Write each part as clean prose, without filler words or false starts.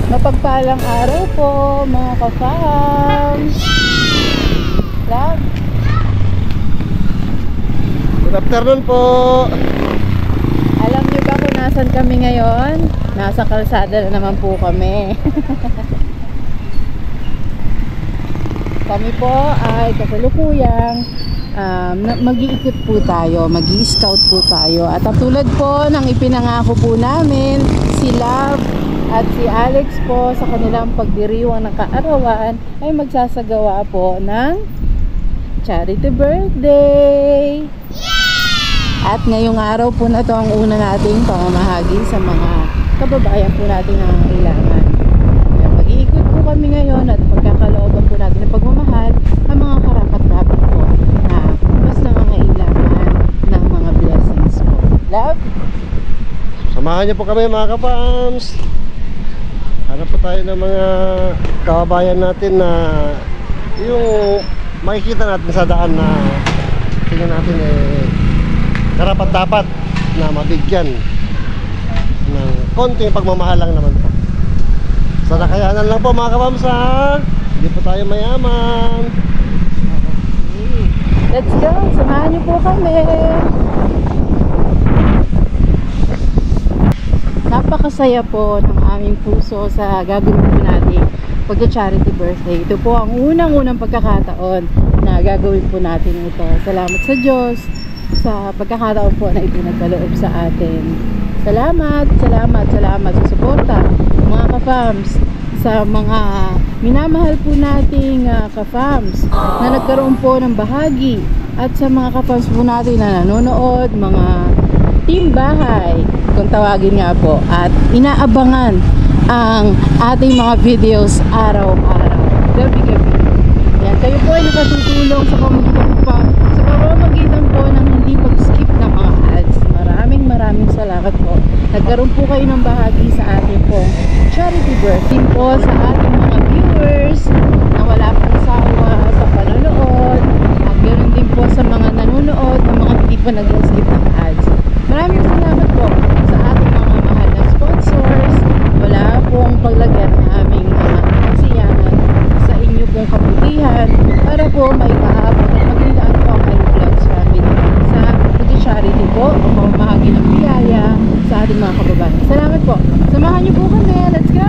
Mapagpalang araw po mga ka-fams. Love. Good afternoon po. Alam niyo ba kung nasan kami ngayon? Nasa kalsada na naman po kami. Kami po ay kasalukuyang mag-iikot po tayo, mag-i-scout po tayo. At tulad po ng ipinangako po namin, si Love at si Alex po sa kanilang pagdiriwang ng kaarawan ay magsasagawa po ng charity birthday. At ngayong araw po na to ang una nating pamamahagi sa mga kababayan po natin na nangangailangan. Kaya mag-iikot po kami ngayon at pagkakalooban po natin ng pagmamahal ang mga karapat-dapat po na mas nangangailangan ng mga blessings po. Love? Samahan niyo po kami mga ka-fams. Hanap po tayo ng mga kababayan natin na yung makikita natin sa daan na tingnan natin karapat-dapat na mabigyan ng konting pagmamahal lang naman po. Sa nakayanan lang po mga ka-fams ha. Hindi po tayo mayaman. Okay. Let's go! Samahan niyo po kami! Napakasaya po ng aming puso sa gagawin po natin pagka-charity birthday. Ito po ang unang-unang pagkakataon na gagawin po natin ito. Salamat sa Diyos sa pagkakataon po na ipinagkaloob sa atin. Salamat, salamat, salamat sa suporta mga ka-fams, sa mga minamahal po nating ka-fams na nagkaroon po ng bahagi, at sa mga ka-fams po natin na nanonood, mga team bahay kung tawagin nga po, at inaabangan ang ating mga videos araw-araw, gabi-gabi. Yan, kayo po ay nakatutulong sa pamamagitan po ng hindi pag-skip ng mga ads. Maraming salamat po. Nagkaroon po kayo ng bahagi sa ating po charity birthday po sa ating mga viewers na wala pang sawa sa panonood, at ganoon din po sa mga nanonood ng mga hindi pa nag-skip ng ads. Maraming salamat po sa ating mga mahal na sponsors. Wala pong paglagyan ng aming kasiyahan sa inyo pong kabutihan para po maipaabot at magandaan po ang iVlogs family sa pag-charity po o mamahagi ng biyaya sa ating mga kababayan. Salamat po. Samahan niyo po kami. Let's go!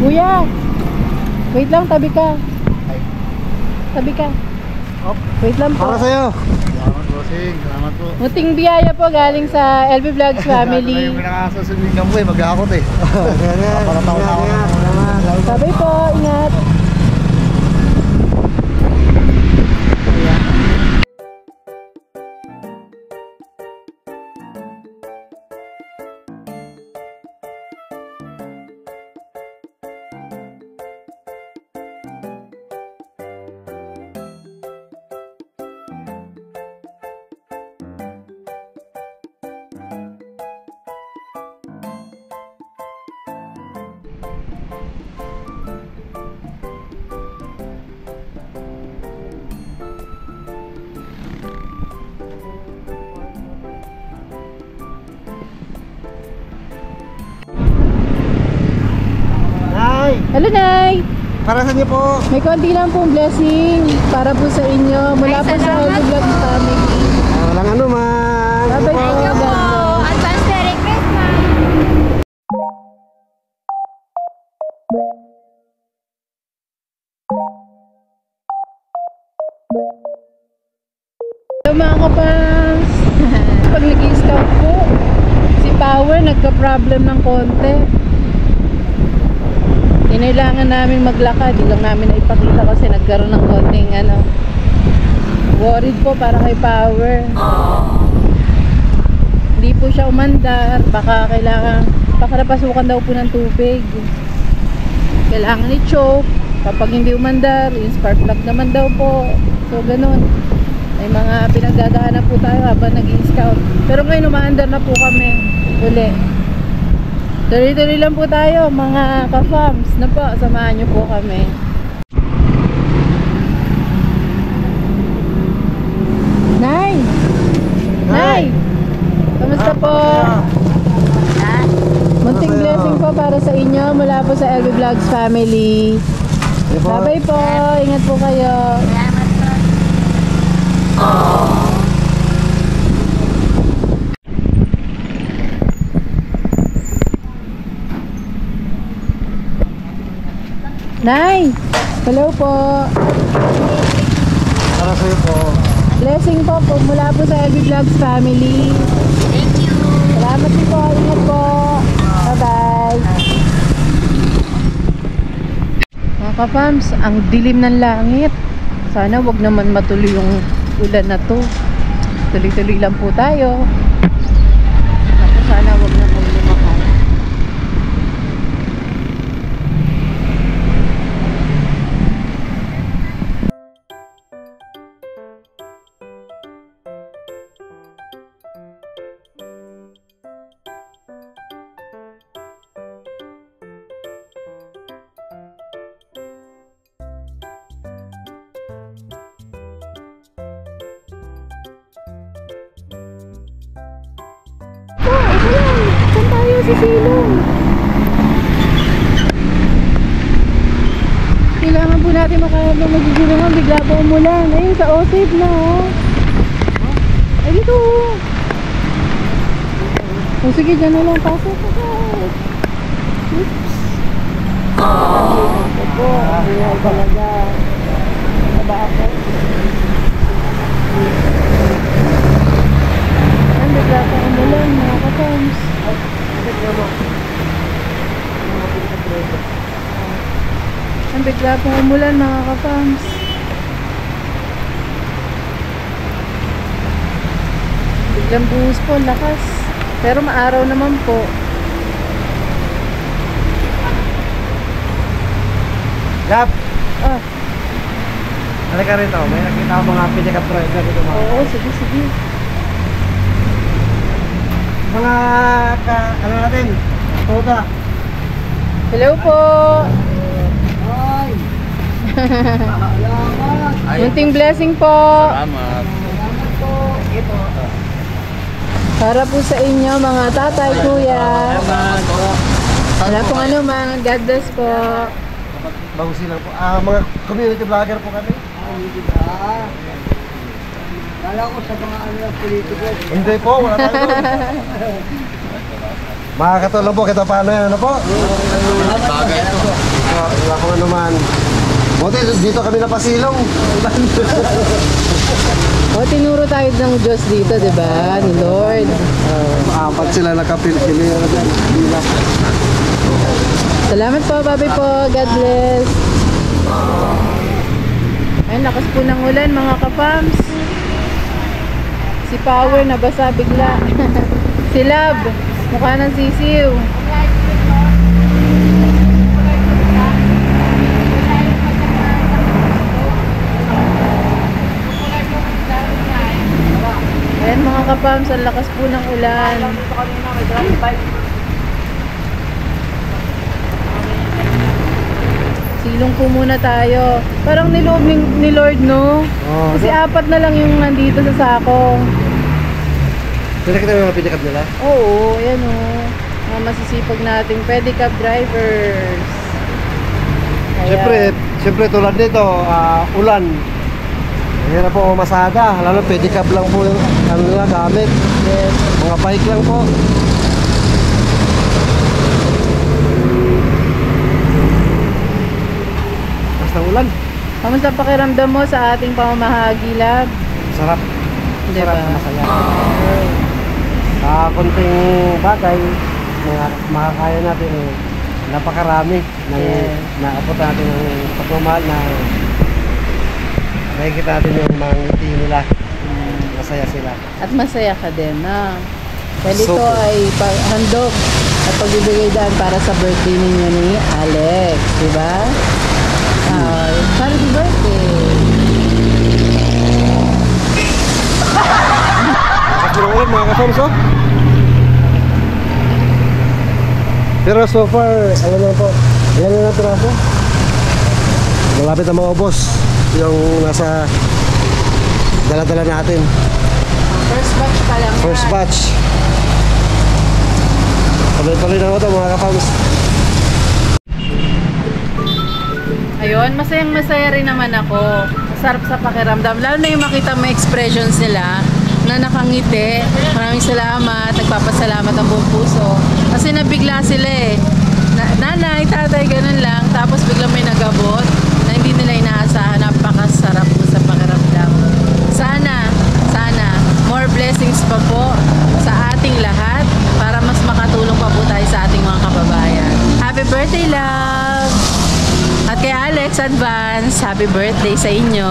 Kuya, wait lang, tabi ka. Tabi ka. Wait lang po. Para sa'yo. Salamat po, Sing. Salamat po. Muting biyaya po galing sa LB Vlogs family. Yung pinakasasubigan mo mag-aakot eh. Parataw na ako. Sabay po, ingat. Hello, Nay! Para sa inyo po. May konti lang pong blessing para po sa inyo. Mula po sa Hello Vlog family. Walang ano man. Bye-bye po. God bless. Advance Merry Christmas! Hello mga kapams! Pag nag-i-scout po, si Power nagka-problem ng konti. Kinailangan namin maglakad, di lang namin naipakita kasi nagkaroon ng konting worried po para kay Power. Hindi po siya umandar, baka napasukan daw po ng tubig. Kailangan i-choke. Kapag hindi umandar, yung spark plug naman daw po. So ganun. May mga pinagdadaanan po tayo habang nag-i-scout. Pero ngayon umaandar na po kami uli. Tuloy-tuloy lang po tayo mga ka-fams na po. Samahan nyo po kami. Nay! Nay! Kamusta po? Munting blessing po para sa inyo mula po sa LB Vlogs family. Bye-bye po. Ingat po kayo. Salamat po. Nay! Hello po. Para sa iyo po. Blessing po mula po sa LB Vlogs family. Thank you. Salamat din po. Ingat po. Bye-bye. Mga ka-fams, ang dilim ng langit. Sana wag naman matuloy yung ulan na to. Tuloy-tuloy lang po tayo. Ako sana wag naman lumakas. Saan tayo sa silong? Kailangan po natin makaharap ng magigilungan. Bigla po umulan. Ayun, sa OSAP na Ay, dito sige, dyan na lang. Pasok. Oops. Ito po. Buhay talaga. Naba ako. Bigla po umulan mga ka-fams. Bigla po umulan mga ka-fams. Biglang buhos po, lakas. Pero maaraw naman po. Gab, Ah, halika rito. May nakita ko mga pick-up driver dito mga. oo, sige. Mga ano natin? Toga. Hello po. Ay. Munting blessing po. Salamat. Ito. Para po sa inyo mga tatay, kuya. Wala pong ano man. God bless po. Bago sila po. Mga community vlogger po kami. Kala ko sa mga politiko. Hindi po, wala tayo doon. Makakatulong po kita paano yan, ano po? Bagay ito. Wala pong ano man. Buti, dito kami napasilong. O, tinuro tayo ng Diyos dito, di ba? Ni Lord. Apat sila nakapil-pili. Salamat po, babi po. God bless. Ayun, lakas po ng ulan, mga kapams. Si Power nabasa bigla. Si Lab, mukha ng sisiw. Ayan mga kapams, ang lakas po ng ulan. Silong po muna tayo. Parang niloob ni Lord, no? Kasi apat na lang yung nandito sa sako. Pinakita mo yung mga pinikap nila? Oo, ayan o. Mga masisipag nating pedicab drivers. Siyempre tulad nito, ulan. Hirap po masada, lalo pedicab lang po yung ano nila gamit. Yes. Mga bike lang po. Basta ulan, Kamusta pakiramdam mo sa ating pamamahagi, lab? sarap. Diba? Sarap, masaya. Sa konting bagay, makakaya natin napakarami ng Yes. naabot natin ng pagmamahal na nakikita natin yung mga ngiti nila. Masaya sila. At masaya ka din, na. Dahil ito Super. ay handog at pagbibigay daan para sa birthday ninyo ni Alex, di ba? Happy birthday! At ulit mga ka-farms, oh. Pero so far, ano lang po, ilan na lang piraso? Malapit na maubos yung nasa dala-dala natin. First batch pa lang. First yan. batch. Tuloy-tuloy na ito mga ka-farms. Ayun, masayang-masaya rin naman ako. Masarap sa pakiramdam. Lalo na yung makita mo expressions nila na nakangiti. Maraming salamat. Nagpapasalamat ang buong puso. Kasi nabigla sila eh. Nanay, tatay, ganun lang. Tapos biglang may nagabot na hindi nila inaasahan. Napakasarap mo sa pakiramdam. Sana, more blessings pa po sa ating lahat para mas makatulong pa po tayo sa ating mga kababayan. Happy birthday, love! At kay Alex, advance, happy birthday sa inyo!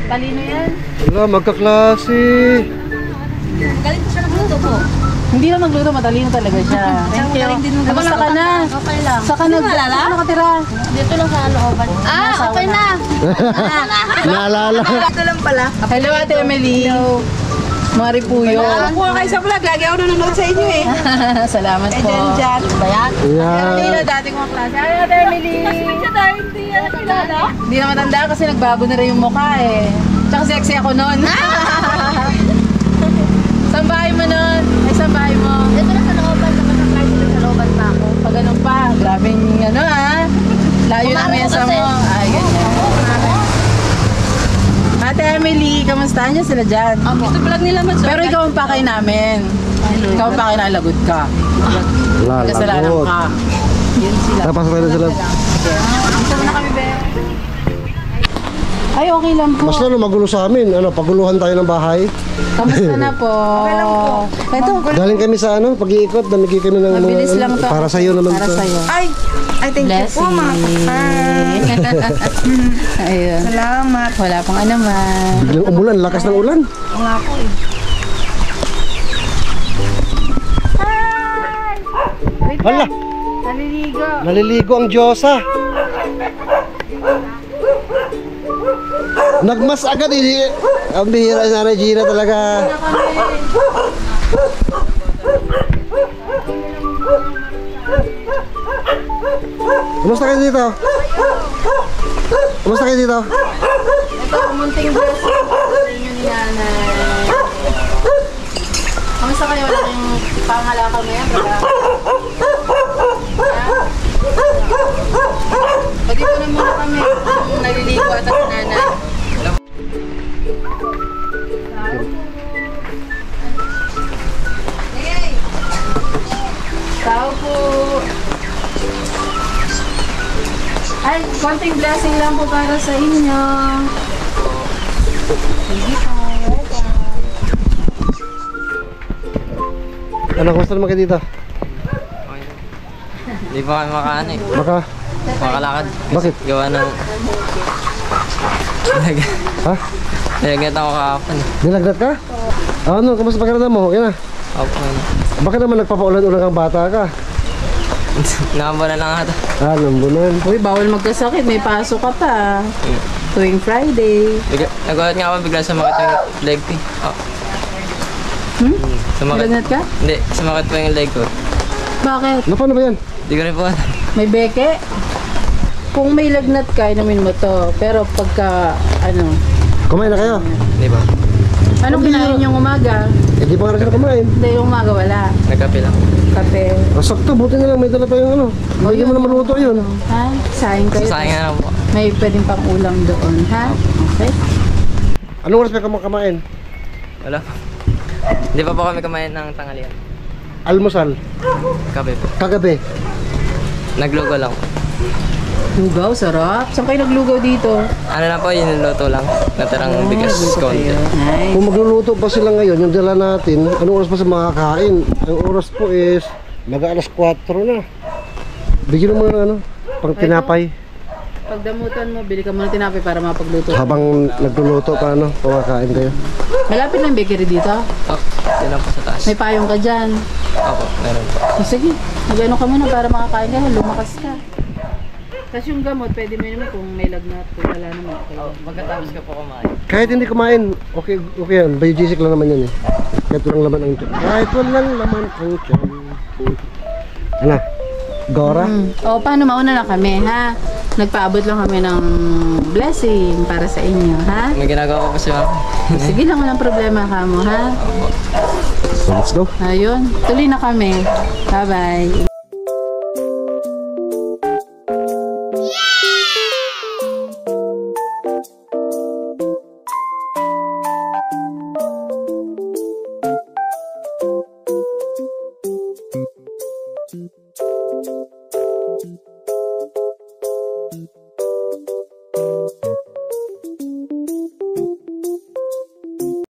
Talino yan. Wala, magkaklase. Galing ko siya nagluto po. Hindi na magluto, matalino talaga siya. Thank you. Kamusta ka na? Okay lang. Saan ka nakatira? Dito lang sa looban. Okay na. Naalala. Ito lang pala. Hello, Ate Emily. Mari Puyo. Ako kayo sa vlog. Lagi ako nanonood sa inyo eh. Salamat po. Jan. Bayan? Hindi na Yan. dati kong klase. Hi, Ate Emily. Hindi yan kilala. Hindi na matanda kasi nagbago na rin yung mukha eh. Tsaka sexy ako noon. Saan bahay mo noon? Ay, saan bahay mo? Dito lang sa looban. Naman sa sa looban pa ako. Pag ganun pa, grabing ano ah. Layo ng mesa mo. Ay, ganyan. Ate Emily, kamusta niyo sila dyan? Ito vlog nila Pero ikaw ang pakay namin. Ikaw ang pakay na lagot ka. Kasalanan Lalagot. ka. Yun sila. Tapos tayo na sila. Gusto mo na kami, Be? Ay, okay lang po. Mas lalo magulo sa amin. Ano, paguluhan tayo ng bahay. Kamusta na po? Okay lang po. Ito, Galing kami sa ano, pag-iikot, namigay kami ng mabilis lang to. para sa iyo naman Para to. sa'yo. Ay, thank you po mga Ayun. Salamat. Wala pang ano man. Biglang umulan, lakas ng ulan. Oo nga po eh. Hala, Naliligo. naliligo ang Diyosa. Nagmas agad eh. Ang bihira si Nanay Gina talaga. Kumusta kayo dito? Kumusta kayo dito? Ito, munting blessing sa inyo ni Nanay. Kamusta kayo? Wala kayong pangalakaw ngayon? Pwede ko na muna kami. Naliligo at ang Nanay. Tao po. Ay, konting blessing lang po para sa inyo. Sige po, welcome. Ano, kumusta naman kayo dito? Hindi pa kami makaano eh. Baka, Makalakad. bakit? Gawa ng... Ha? Nilagyan ako kahapon. Nilagnat ka? Ano, kumusta pakiramdam mo? Okay na. Opo. Bakit naman nagpapaulan-ulan kang bata ka? Nakamba na lang ata. Lambunan. Uy, bawal magkasakit. May pasok ka pa. Tuwing Friday. Nagulat nga ako bigla sumakit yung leg ko. Oh. Sumakit. Nilagnat ka? Hindi, sumakit po yung leg ko. Bakit? Na, paano ba yan? Hindi ko rin po alam. May beke? Kung may lagnat ka, inumin mo to. Pero pagka, ano, Kumain na kayo? Hindi ba? anong kinain yung umaga? Eh, di pa nga na kumain. Hindi, yung umaga wala. Nagkape lang. Kape. Oh, sakto, buti na lang may dala tayong ano. Hindi mo na maluto yun. Ha? Sayang kayo. Sasayang nga lang po. May pwedeng pang ulam doon, ha? Okay. Anong oras pa ka makamain? Wala pa. Hindi pa po kami kumain ng tanghalian. Almusal. Kape po. Kagabi. Naglugo lang po. Lugaw, sarap. Saan kayo naglugaw dito? Ano na po, niluluto lang. Natirang bigas Lugaw konti. kayo. Nice. Kung magluluto pa sila ngayon, yung dala natin, anong oras pa sa makakain? Ang oras po is mag-alas 4 na. Bigyan mo na ano, pang tinapay. Pagdamutan mo, bili ka muna tinapay para mapagluto. Habang nagluluto pa ano, kumakain kayo. Malapit lang yung bakery dito. Oh, yun lang po sa taas. May payong ka dyan. Opo, meron po. O, sige, mag-ano ka muna para makakain ka. Lumakas ka. Tapos yung gamot, pwede mo naman kung may lagnat. Kung wala naman. Okay. Oh, pagkatapos ko po kumain. Kahit hindi kumain, okay, okay yan. Biogesic lang naman yan eh. Kahit walang laman ang tiyan. Kahit walang laman ang tiyan. Ano? Gora? O, paano mauna na kami, ha? Nagpaabot lang kami ng blessing para sa inyo, ha? May ginagawa ko po siya. Sige lang, walang problema ka mo, ha? So let's go. Ayun, tuloy na kami. Bye-bye.